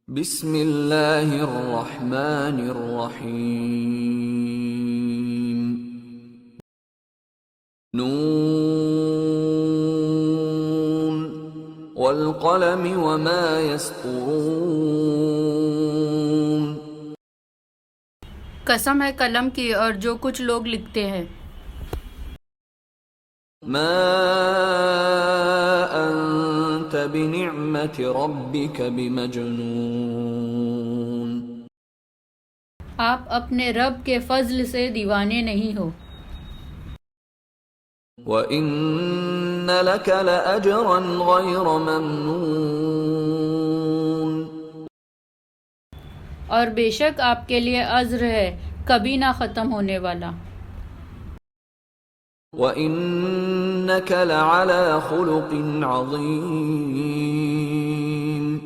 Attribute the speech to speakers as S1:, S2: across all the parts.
S1: بسم اللہ الرحمن الرحیم نون والقلم وما يسطرون
S2: قسم ہے قلم کی اور جو کچھ لوگ لکھتے ہیں۔
S1: ما انت بنعمت ربک بمجنون
S2: آپ اپنے رب کے فضل سے دیوانے نہیں ہو۔
S1: وَإِنَّ لَكَ لَأَجْرًا غَيْرَ مَمْنُونٍ
S2: اور بے شک آپ کے لیے اجر ہے کبھی نہ ختم ہونے والا۔
S1: وَإِنَّكَ لَعَلَى خُلُقٍ عَظِيمٍ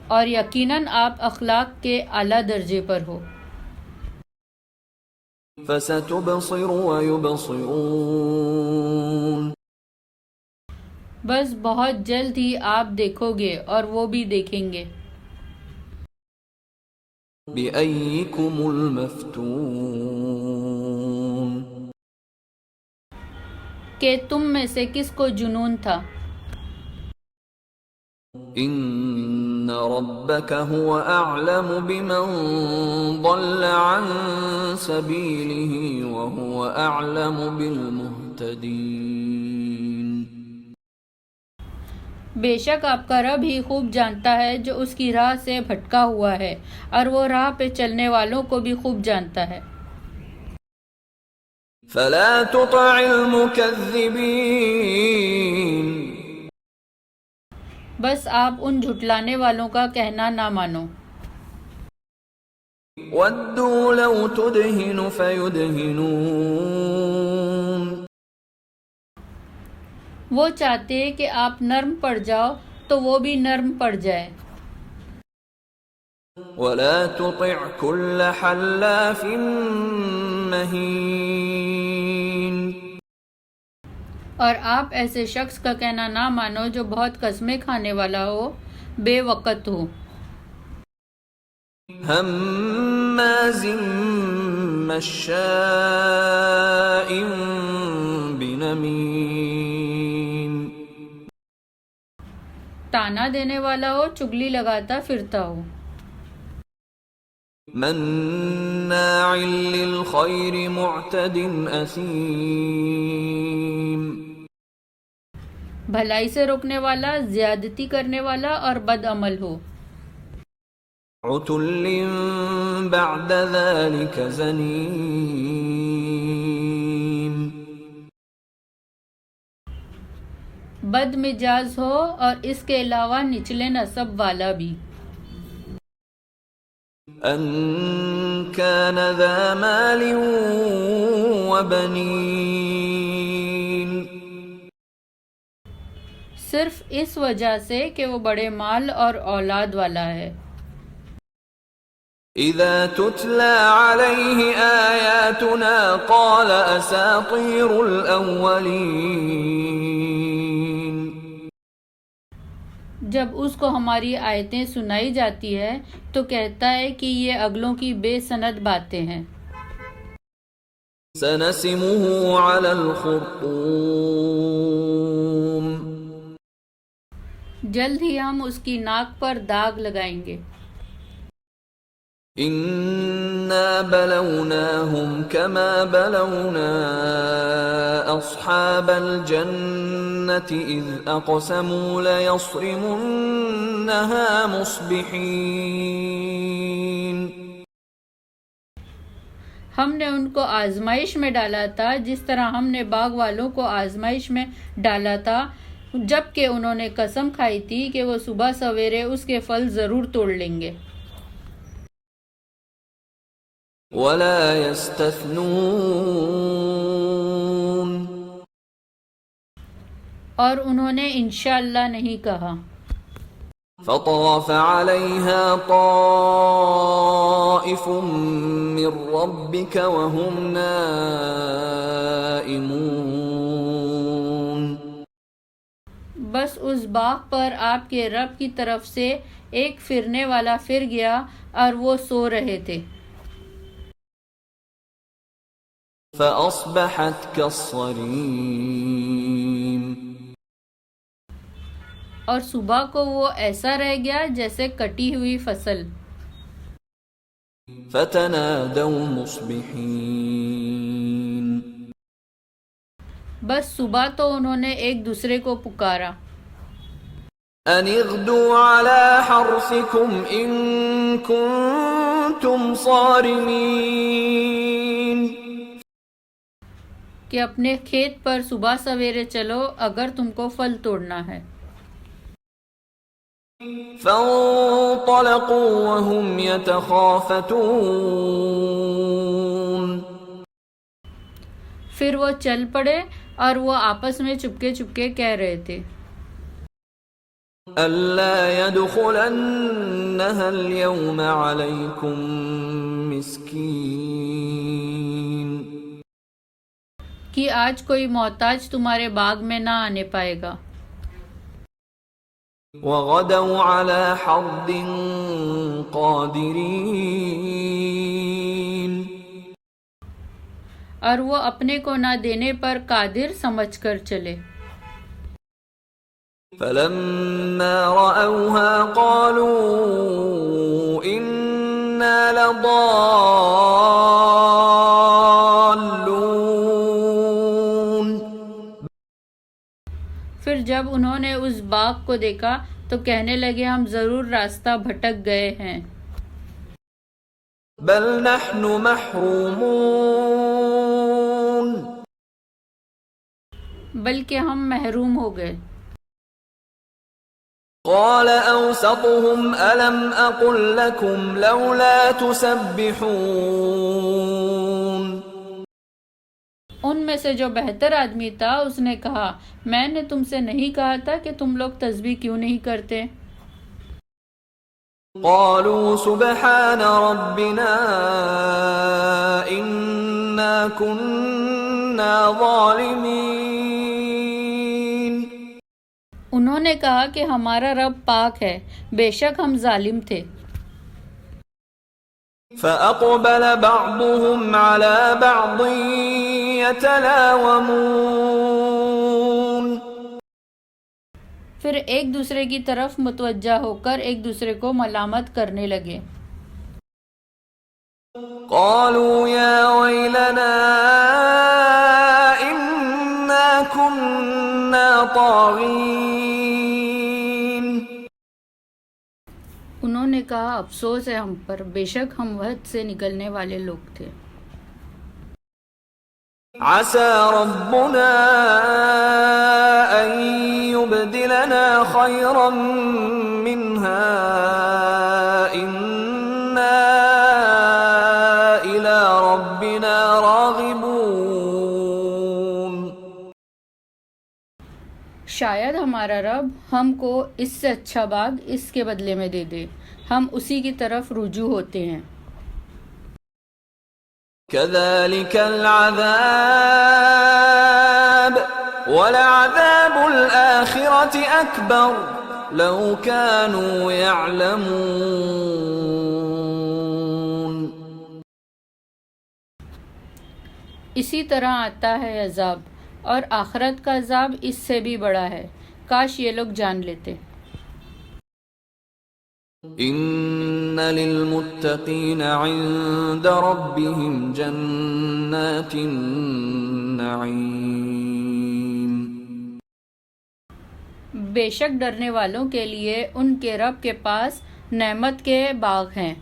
S2: اور یقیناً آپ اخلاق کے اعلیٰ درجے پر ہو۔
S1: فَسَتُبْصِرُ وَيُبْصِرُونَ
S2: بس بہت جلد ہی آپ دیکھو گے اور وہ بھی دیکھیں گے۔
S1: بِأَيِّكُمُ الْمَفْتُونُ
S2: کہ تم میں سے کس کو جنون تھا۔
S1: إِنَّ رَبَّكَ هُوَ أَعْلَمُ بِمَنْ ضَلَّ عَنْ سَبِيلِهِ وَهُوَ أَعْلَمُ بِالْمُهْتَدِينَ
S2: بے شک آپ کا رب ہی خوب جانتا ہے جو اس کی راہ سے بھٹکا ہوا ہے، اور وہ راہ پہ چلنے والوں کو بھی خوب جانتا ہے۔
S1: فَلَا تُطِعِ الْمُكَذِّبِينَ
S2: بس آپ ان جھٹلانے والوں کا کہنا نہ مانو۔
S1: وَدُّوا لَوْ تُدْهِنُ فَيُدْهِنُونَ
S2: وہ چاہتے کہ آپ نرم پڑ جاؤ تو وہ بھی نرم پڑ جائے۔
S1: وَلَا تُطِعْ كُلَّ حَلَّافٍ مَّهِينٍ
S2: اور آپ ایسے شخص کا کہنا نہ مانو جو بہت قسمیں کھانے والا ہو، بے وقت ہو۔
S1: ہمازٍ مشاء بنمیم
S2: تانا دینے والا ہو، چگلی لگاتا پھرتا ہو۔
S1: مناع للخیر معتد اثیم
S2: بھلائی سے روکنے والا، زیادتی کرنے والا اور بد عمل ہو۔
S1: عتل بعد ذلك زنیم
S2: بد مزاج ہو اور اس کے علاوہ نچلے نسب والا بھی۔
S1: ان كان ذا مال وبنین
S2: صرف اس وجہ سے کہ وہ بڑے مال اور اولاد والا ہے۔
S1: اذا تتلى عليه آیاتنا قال اساطیر الاولین
S2: جب اس کو ہماری آیتیں سنائی جاتی ہے تو کہتا ہے کہ یہ اگلوں کی بے سند باتیں ہیں۔
S1: سنسمه على الخرطوم
S2: جلد ہی ہم اس کی ناک پر داغ لگائیں گے۔
S1: انا بلوناهم كما بلونا اصحاب الجنة اذ اقسموا ليصرمنها مصبحين
S2: ہم نے ان کو آزمائش میں ڈالا تھا جس طرح ہم نے باغ والوں کو آزمائش میں ڈالا تھا، جبکہ انہوں نے قسم کھائی تھی کہ وہ صبح سویرے اس کے پھل ضرور توڑ لیں گے۔
S1: ولا يستثنون
S2: اور انہوں نے انشاءاللہ نہیں کہا۔
S1: فطاف عليها طائف من ربك وهم نائمون
S2: بس اس باغ پر آپ کے رب کی طرف سے ایک پھرنے والا پھر گیا اور وہ سو رہے تھے.
S1: فأصبحت كالصريم.
S2: اور صبح کو وہ ایسا رہ گیا جیسے کٹی ہوئی فصل.
S1: فتنادوا مصبحين.
S2: بس صبح تو انہوں نے ایک دوسرے کو پکارا.
S1: أن اغدوا على حرثكم إن كنتم صارمين.
S2: کہ اپنے کھیت پر صبح سویرے چلو اگر تم کو پھل توڑنا ہے.
S1: فانطلقوا وهم يتخافتون.
S2: پھر وہ چل پڑے اور وہ آپس میں چپکے چپکے کہہ رہے تھے
S1: ألا يدخلنها اليوم عليكم مسكين.
S2: کہ آج کوئی محتاج تمہارے باغ میں نہ آنے پائے گا.
S1: وغدوا على حرد قادرين.
S2: اور وہ اپنے کو نہ دینے پر قادر سمجھ کر چلے.
S1: فلما رأوها قالوا إنا لضالون.
S2: پھر جب انہوں نے اس باغ کو دیکھا تو کہنے لگے ہم ضرور راستہ بھٹک گئے ہیں.
S1: بل نحن محرومون.
S2: بلکہ ہم محروم ہو گئے.
S1: قال أوسطهم ألم أقل لكم لولا تسبحون.
S2: ان میں سے جو بہتر آدمی تھا اس نے کہا میں نے تم سے نہیں کہا تھا کہ تم لوگ تسبیح کیوں نہیں کرتے.
S1: قالوا سبحان ربنا إنا كنا ظالمين.
S2: انہوں نے کہا کہ ہمارا رب پاک ہے بے شک ہم ظالم تھے.
S1: فأقبل بعضهم على بعض يتلاومون.
S2: پھر ایک دوسرے کی طرف متوجہ ہو کر ایک دوسرے کو ملامت کرنے لگے.
S1: قالوا يا ويلنا إنا كنا طاغين.
S2: انہوں نے کہا افسوس ہے ہم پر بے شک ہم حد سے نکلنے والے لوگ تھے.
S1: عسى ربنا أن يبدلنا خيرا منها إنا إلى ربنا راغبون.
S2: شاید ہمارا رب ہم کو اس سے اچھا باغ اس کے بدلے میں دے دے ہم اسی کی طرف رجوع ہوتے ہیں.
S1: كذلك العذاب ولعذاب الآخرة أكبر لو كانوا يعلمون.
S2: اسی طرح آتا ہے عذاب اور آخرت کا عذاب اس سے بھی بڑا ہے کاش یہ لوگ جان لیتے.
S1: إن للمتقين عند ربهم جنات النعيم.
S2: بے شک ڈرنے والوں کے لیے ان کے رب کے پاس نعمت کے باغ ہیں.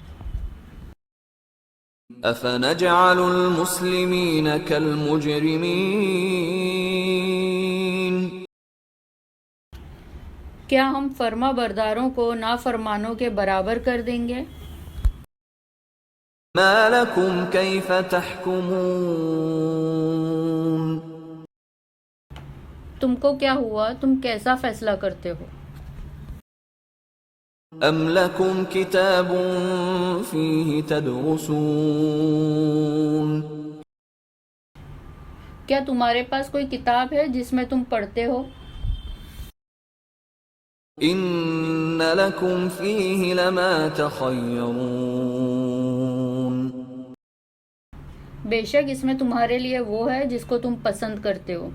S1: أفنجعل المسلمين كالمجرمين.
S2: کیا ہم فرما برداروں کو نافرمانوں کے برابر کر دیں گے؟
S1: ما لكم كيف تحكمون.
S2: تم کو کیا ہوا تم کیسا فیصلہ کرتے ہو؟
S1: أم لكم كتاب فيه تدرسون.
S2: کیا تمہارے پاس کوئی کتاب ہے جس میں تم پڑھتے ہو؟
S1: إن لكم فيه لما تخيرون.
S2: بے شک اس میں تمہارے لیے وہ ہے جس کو تم پسند کرتے ہو.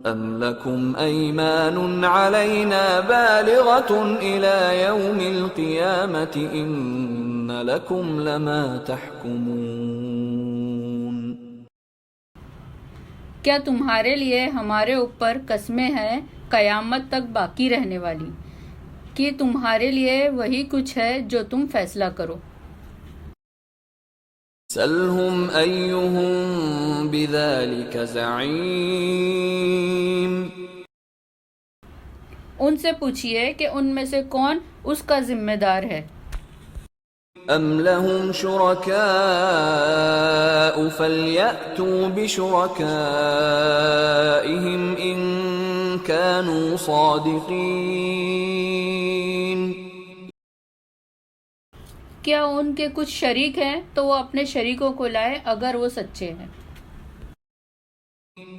S1: أم لكم أيمان علينا بالغة إلى يوم القيامة إن لكم لما تحكمون.
S2: کیا تمہارے لیے ہمارے اوپر قسمیں ہیں قیامت تک باقی رہنے والی کہ تمہارے لیے وہی کچھ ہے جو تم فیصلہ کرو.
S1: سلهم أيهم بذلك زعيم.
S2: ان سے پوچھئے کہ ان میں سے کون اس کا ذمہ دار ہے.
S1: أم لهم شركاء فليأتوا بشركائهم إن كانوا صادقين.
S2: کیا ان کے کچھ شریک ہیں تو وہ اپنے شریکوں کو لائے اگر وہ سچے ہیں.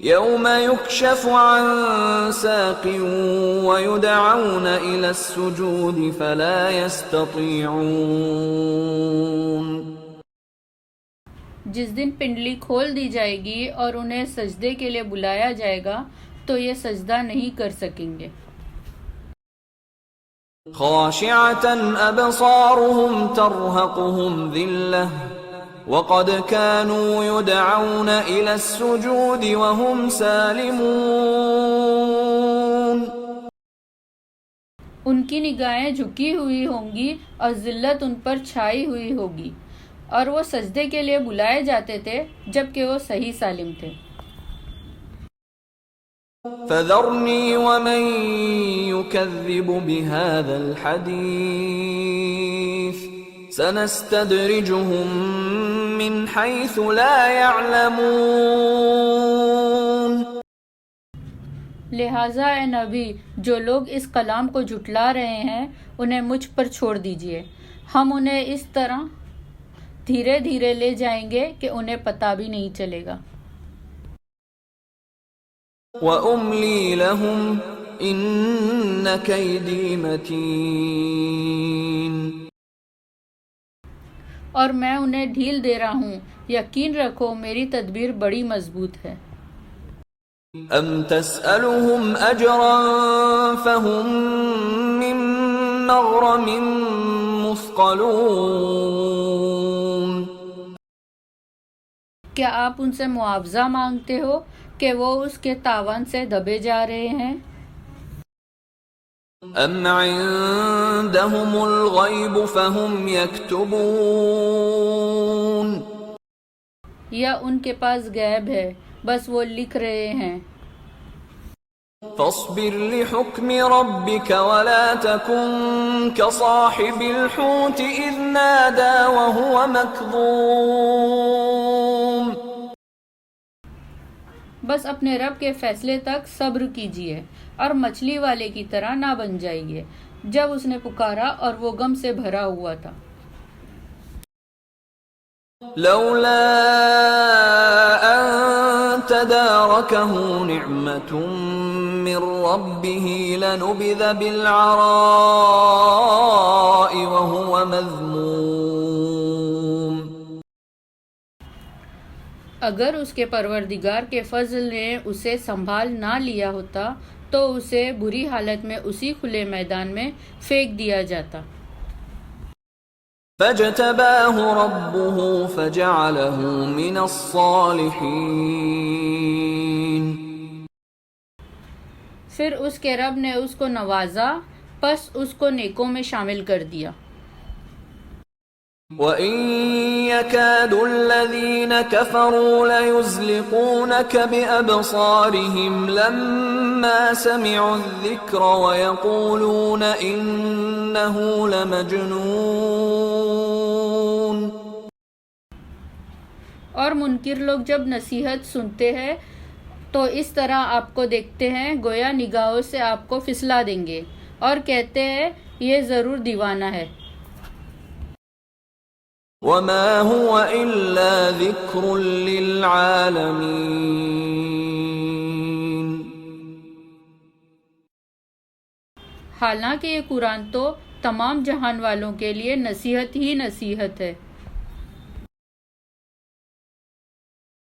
S1: يوم يكشف عن ساق ويدعون إلى السجود فلا يستطيعون.
S2: جس دن پنڈلی کھول دی جائے گی اور انہیں سجدے کے لیے بلایا جائے گا تو یہ سجدہ نہیں کر سکیں گے.
S1: خاشعة أبصارهم ترهقهم ذلة وقد كانوا يدعون إلى السجود وهم سالمون.
S2: ان کی نگاہیں جھکی ہوئی ہوں گی اور ذلت ان پر چھائی ہوئی ہوگی اور وہ سجدے کے لیے بلائے جاتے تھے جبکہ وہ صحیح سالم تھے.
S1: فذرني ومن يكذب بهذا الحديث سنستدرجهم من حيث لا يعلمون.
S2: لہٰذا اے نبی جو لوگ اس کلام کو جھٹلا رہے ہیں انہیں مجھ پر چھوڑ دیجئے. ہم انہیں اس طرح دھیرے دھیرے لے جائیں گے کہ انہیں پتہ بھی نہیں چلے گا.
S1: وَأُمْلِي لَهُمْ إِنَّ كَيْدِي مَتِينٌ.
S2: اور میں انہیں ڈھیل دے رہا ہوں. یقین رکھو میری تدبیر بڑی مضبوط ہے.
S1: أَمْ تَسْأَلُهُمْ أَجْرًا فَهُمْ مِنْ مَغْرَمٍ مُثْقَلُونَ.
S2: کیا آپ ان سے معاوضہ مانگتے ہو کہ وہ اس کے تاوان سے دبے جا رہے ہیں؟
S1: أَمْ عِندَهُمُ الْغَيْبُ فَهُمْ يَكْتُبُونَ.
S2: یا ان کے پاس غیب ہے بس وہ لکھ رہے ہیں.
S1: فاصبر لحكم ربك ولا تكن كصاحب الحوت إذ نادى وهو مكظوم.
S2: بس اپنے رب کے فیصلے تک صبر کیجیے اور مچھلی والے کی طرح نہ بن جائیے جب اس نے پکارا اور وہ غم سے بھرا ہوا تھا.
S1: لولا أن تداركه نعمة من ربه لنبذ بالعراء وهو مذموم.
S2: اگر اس کے پروردگار کے فضل نے اسے سنبھال نہ لیا ہوتا تو اسے بری حالت میں اسی کھلے میدان میں پھینک دیا جاتا.
S1: فاجتباه ربه فجعله من الصالحين.
S2: پھر اس کے رب نے اس کو نوازا پس اس کو نیکوں میں شامل کر دیا.
S1: وَإِن يَكَادُ الَّذِينَ كَفَرُوا لَيُزْلِقُونَكَ بِأَبْصَارِهِمْ لَمَّا سَمِعُوا الذِّكْرَ وَيَقُولُونَ إِنَّهُ لَمَجْنُونٌ.
S2: اور منکر لوگ جب نصیحت سنتے ہیں تو اس طرح آپ کو دیکھتے ہیں گویا نگاہوں سے آپ کو پھسلا دیں گے اور کہتے ہیں یہ ضرور دیوانہ ہے.
S1: وَمَا هُوَ إِلَّا ذِكْرٌ لِّلْعَالَمِينَ.
S2: حالانکہ یہ قرآن تو تمام جہان والوں کے لیے نصیحت ہی نصیحت ہے۔